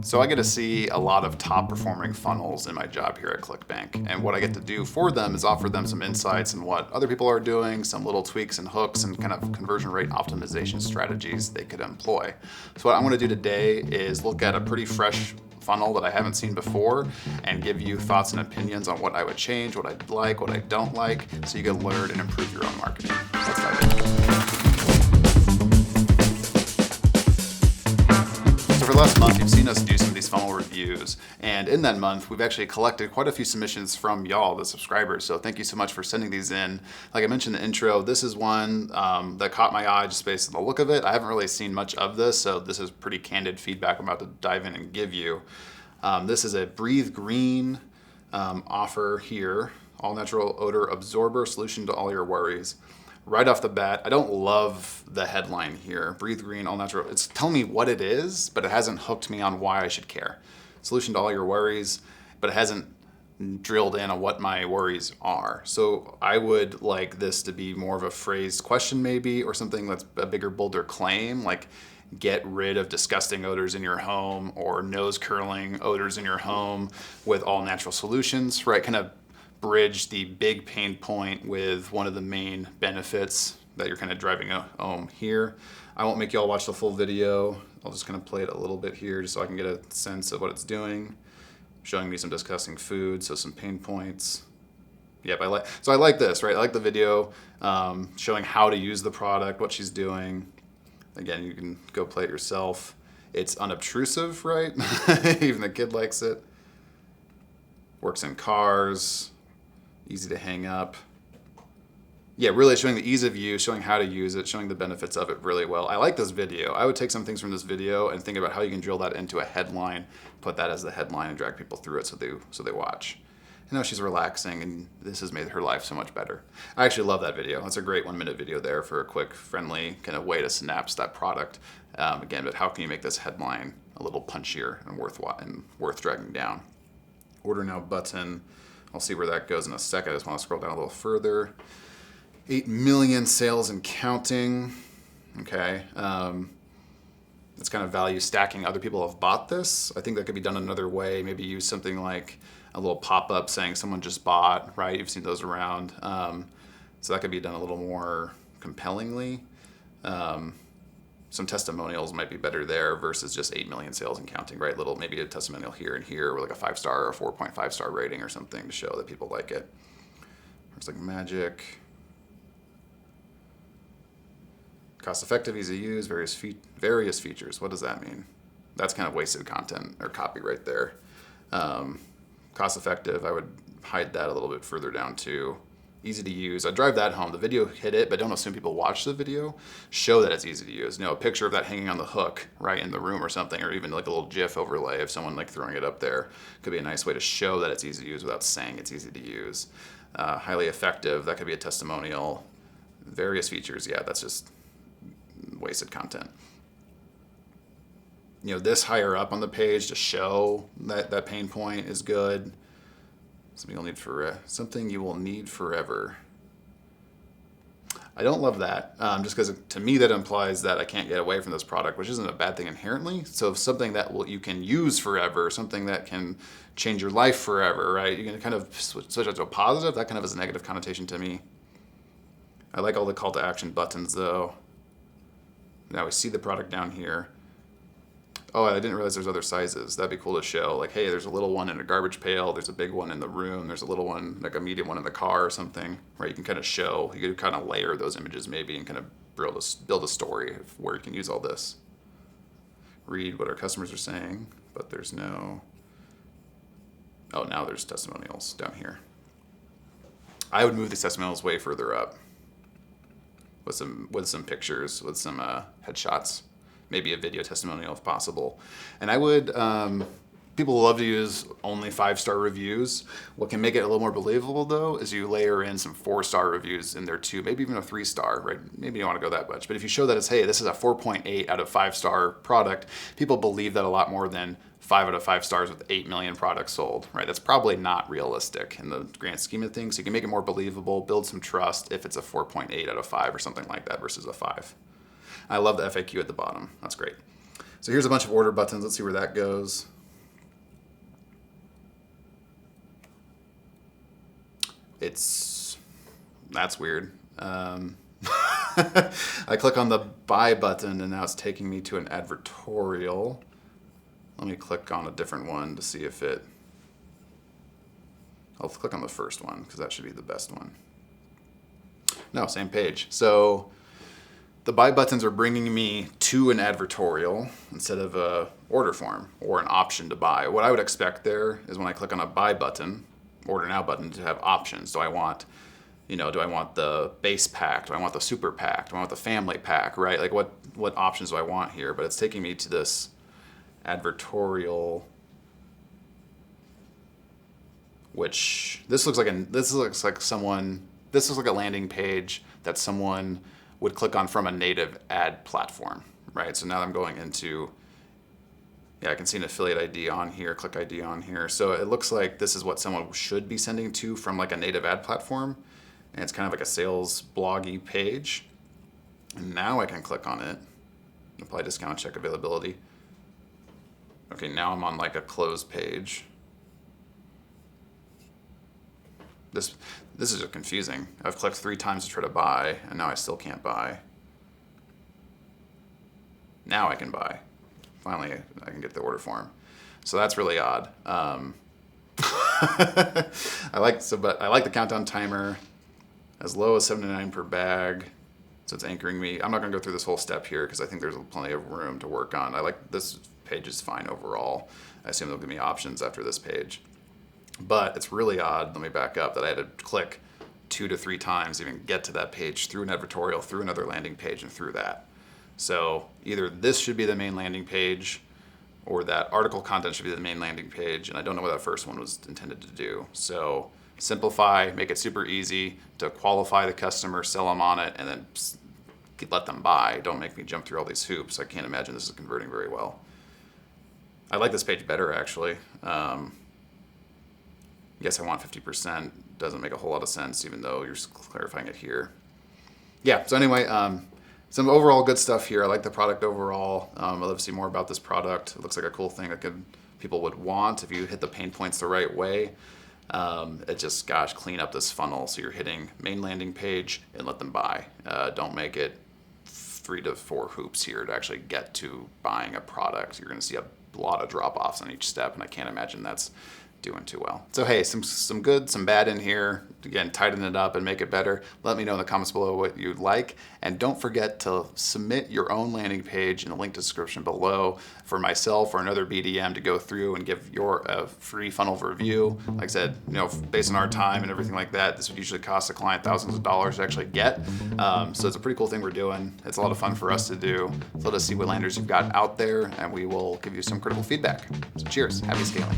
So I get to see a lot of top performing funnels in my job here at ClickBank. And what I get to do for them is offer them some insights on what other people are doing, some little tweaks and hooks and kind of conversion rate optimization strategies they could employ. So what I'm gonna do today is look at a pretty fresh funnel that I haven't seen before and give you thoughts and opinions on what I would change, what I like, what I don't like, so you can learn and improve your own marketing. Let's dive in. So for the last month, you've seen us do some of these funnel reviews, and in that month, we've actually collected quite a few submissions from y'all, the subscribers, so thank you so much for sending these in. Like I mentioned in the intro, this is one that caught my eye just based on the look of it. I haven't really seen much of this, so this is pretty candid feedback I'm about to dive in and give you. This is a Breathe Green offer here, all natural odor absorber, solution to all your worries. Right off the bat, I don't love the headline here. Breathe Green, all natural. It's telling me what it is, but it hasn't hooked me on why I should care. Solution to all your worries, but it hasn't drilled in on what my worries are. So I would like this to be more of a phrased question maybe, or something that's a bigger, bolder claim, like get rid of disgusting odors in your home or nose curling odors in your home with all natural solutions, right? Kind of bridge the big pain point with one of the main benefits that you're kind of driving home here. I won't make y'all watch the full video. I'll just kind of play it a little bit here just so I can get a sense of what it's doing. Showing me some disgusting food, so some pain points. Yep, I like this, right? I like the video showing how to use the product, what she's doing. Again, you can go play it yourself. It's unobtrusive, right? Even the kid likes it. Works in cars. Easy to hang up. Yeah, really showing the ease of use, showing how to use it, showing the benefits of it really well. I like this video. I would take some things from this video and think about how you can drill that into a headline, put that as the headline and drag people through it so they watch. I know she's relaxing and this has made her life so much better. I actually love that video. That's a great 1-minute video there for a quick, friendly kind of way to synapse that product. Again, but how can you make this headline a little punchier and worth dragging down? Order now button. I'll see where that goes in a second. I just want to scroll down a little further. 8 million sales and counting. Okay. It's kind of value stacking. Other people have bought this. I think that could be done another way. Maybe use something like a little pop-up saying someone just bought, right? You've seen those around. So that could be done a little more compellingly. Some testimonials might be better there versus just 8 million sales and counting, right? Maybe a testimonial here and here with like a 5-star or 4.5-star rating or something to show that people like it. It's like magic. Cost effective, easy to use, various features. What does that mean? That's kind of wasted content or copy right there. Cost effective, I would hide that a little bit further down too. Easy to use. I drive that home. The video hit it, but don't assume people watch the video. Show that it's easy to use. A picture of that hanging on the hook, right, in the room or something, or even like a little GIF overlay of someone like throwing it up there could be a nice way to show that it's easy to use without saying it's easy to use. Highly effective. That could be a testimonial. Various features. Yeah, that's just wasted content. This higher up on the page to show that pain point is good. Something you will need forever. I don't love that, just because to me that implies that I can't get away from this product, which isn't a bad thing inherently. So something that you can use forever, something that can change your life forever, right? You can kind of switch it to a positive. That kind of has a negative connotation to me. I like all the call to action buttons though. Now we see the product down here. Oh, I didn't realize there's other sizes. That'd be cool to show. Like, hey, there's a little one in a garbage pail. There's a big one in the room. There's a little one, like a medium one in the car or something, right? You can kind of show, you can kind of layer those images maybe and kind of build a story of where you can use all this. Read what our customers are saying, but there's no, oh, now there's testimonials down here. I would move these testimonials way further up with some pictures, with some headshots. Maybe a video testimonial if possible. And I would, people love to use only 5-star reviews. What can make it a little more believable though is you layer in some 4-star reviews in there too, maybe even a 3-star, right? Maybe you don't want to go that much. But if you show that it's, hey, this is a 4.8 out of 5-star product, people believe that a lot more than 5 out of 5 stars with 8 million products sold, right? That's probably not realistic in the grand scheme of things. So you can make it more believable, build some trust if it's a 4.8 out of 5 or something like that versus a 5. I love the FAQ at the bottom. That's great. So here's a bunch of order buttons. Let's see where that goes. That's weird. I click on the buy button and now it's taking me to an advertorial. Let me click on a different one to see if I'll click on the first one because that should be the best one. No, same page. So the buy buttons are bringing me to an advertorial instead of a order form or an option to buy. What I would expect there is when I click on a buy button, order now button, to have options. Do I want the base pack? Do I want the super pack? Do I want the family pack, right? Like what options do I want here? But it's taking me to this advertorial, which this looks like a landing page that someone would click on from a native ad platform, right? So now I'm going into, I can see an affiliate ID on here, click ID on here. So it looks like this is what someone should be sending to from like a native ad platform. And it's kind of like a sales bloggy page. And now I can click on it, apply discount, check availability. Okay, now I'm on like a close page. This is just confusing. I've clicked 3 times to try to buy, and now I still can't buy. Now I can buy. Finally, I can get the order form. So that's really odd. I like the countdown timer, as low as $79 per bag. So it's anchoring me. I'm not going to go through this whole step here because I think there's plenty of room to work on. I like this page is fine overall. I assume they'll give me options after this page. But it's really odd, let me back up, that I had to click 2 to 3 times to even get to that page through an advertorial, through another landing page, and through that. So either this should be the main landing page or that article content should be the main landing page, and I don't know what that first one was intended to do. So simplify, make it super easy to qualify the customer, sell them on it, and then let them buy. Don't make me jump through all these hoops. I can't imagine this is converting very well. I like this page better, actually. Yes, I want 50%. Doesn't make a whole lot of sense, even though you're clarifying it here. Yeah, so anyway, some overall good stuff here. I like the product overall. I'd love to see more about this product. It looks like a cool thing that people would want if you hit the pain points the right way. It just, clean up this funnel so you're hitting main landing page and let them buy. Don't make it 3 to 4 hoops here to actually get to buying a product. You're going to see a lot of drop-offs on each step, and I can't imagine that's doing too well. So hey, some good, some bad in here. Again, tighten it up and make it better. Let me know in the comments below what you'd like. And don't forget to submit your own landing page in the link description below for myself or another BDM to go through and give your free funnel review. Like I said, based on our time and everything like that, this would usually cost a client thousands of dollars to actually get. So it's a pretty cool thing we're doing. It's a lot of fun for us to do. So let us see what landers you've got out there, and we will give you some critical feedback. So cheers, happy scaling.